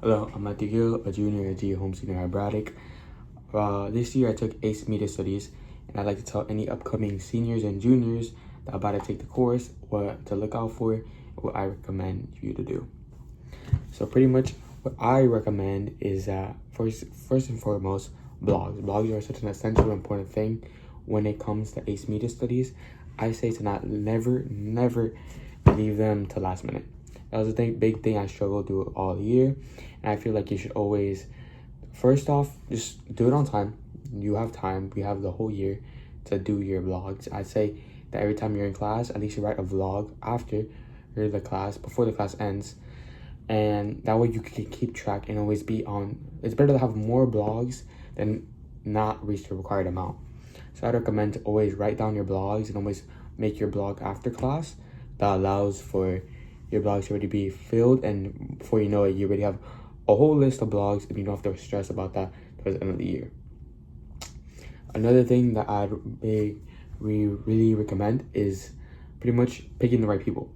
Hello, I'm Matthew Gill, a junior at GU Home Senior at Braddock. This year I took ACE Media Studies, and I'd like to tell any upcoming seniors and juniors that are about to take the course what to look out for, what I recommend you to do. So pretty much what I recommend is first and foremost, blogs. Blogs are such an essential, important thing when it comes to ACE Media Studies. I say to never leave them to last minute. That was a big thing I struggled through all year, and I feel like you should always, first off, just do it on time. You have time. We have the whole year to do your vlogs. I'd say that every time you're in class, at least you write a vlog after the class, before the class ends, and that way you can keep track and always be on. It's better to have more blogs than not reach the required amount. So I'd recommend to always write down your blogs and always make your blog after class. That allows for your blogs to already be filled, and before you know it, you already have a whole list of blogs and you don't have to stress about that towards the end of the year. Another thing that I'd really recommend is pretty much picking the right people.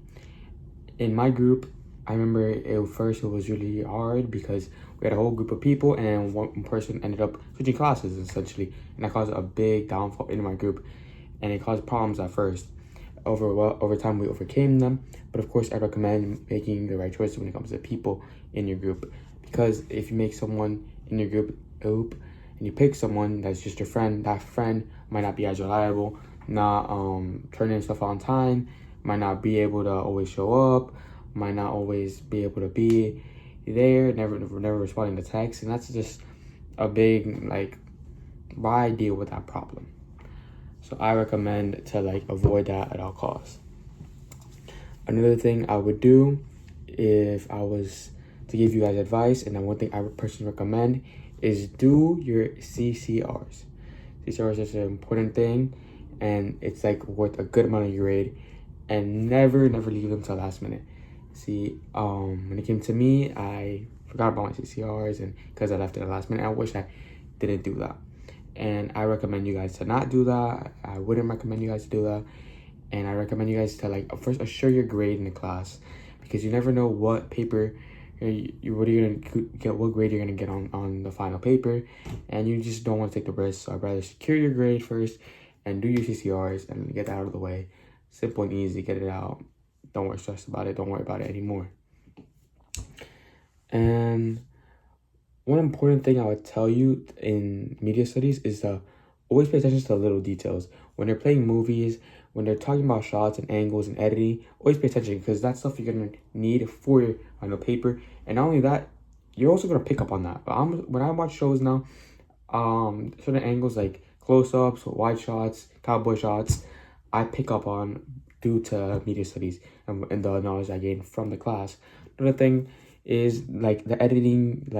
In my group, I remember at first it was really hard because we had a whole group of people and one person ended up switching classes essentially, and that caused a big downfall in my group, and it caused problems at first. Over time, we overcame them, but of course, I recommend making the right choices when it comes to people in your group, because if you make someone in your group and you pick someone that's just your friend, that friend might not be as reliable, not turning stuff on time, might not be able to always show up, might not always be able to be there, never responding to texts, and that's just a big, why deal with that problem? So I recommend to avoid that at all costs. Another thing I would do if I was to give you guys advice, and then one thing I would personally recommend is do your CCRs. CCRs is an important thing, and it's worth a good amount of your grade, and never leave them till last minute. See, when it came to me, I forgot about my CCRs, and because I left it at the last minute, I wish I didn't do that. And I recommend you guys to not do that. I wouldn't recommend you guys to do that. And I recommend you guys to first assure your grade in the class, because you never know what paper what grade you're gonna get on the final paper, and you just don't want to take the risk. So I'd rather secure your grade first and do your CCRs and get that out of the way. Simple and easy, get it out. Don't worry stressed about it. Don't worry about it anymore. And one important thing I would tell you in media studies is to always pay attention to the little details. When they're playing movies, when they're talking about shots and angles and editing, always pay attention, because that's stuff you're going to need for your final paper. And not only that, you're also going to pick up on that. But when I watch shows now, certain angles like close-ups, wide shots, cowboy shots, I pick up on due to media studies and the knowledge I gained from the class. Another thing is the editing,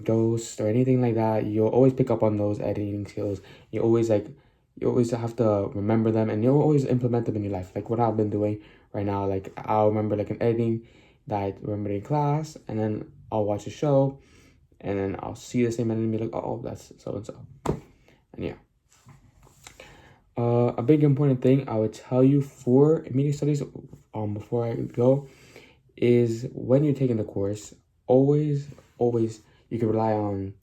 ghosts or anything like that. You'll always pick up on those editing skills. You always have to remember them, and you'll always implement them in your life. Like what I've been doing right now, I'll remember an editing that I remembered in class, and then I'll watch a show, and then I'll see the same editing and be like, oh, that's so and so. And yeah. A big important thing I would tell you for media studies before I go is when you're taking the course, always you can rely on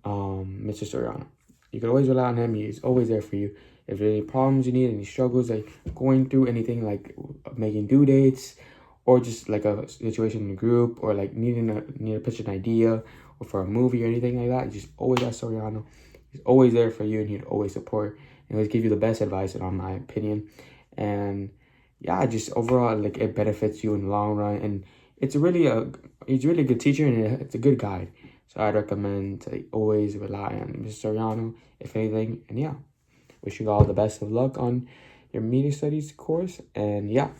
Mr. Soriano. You can always rely on him. He's always there for you. If there are any problems you need, any struggles, going through anything making due dates, or just a situation in the group, or need to pitch an idea, or for a movie or anything like that, just always ask Soriano. He's always there for you, and he'd always support and always give you the best advice, in my opinion. And yeah, just overall, it benefits you in the long run, and he's really a good teacher, and it's a good guide. So I'd recommend to always rely on Mr. Soriano, if anything. And yeah, wish you all the best of luck on your media studies course. And yeah.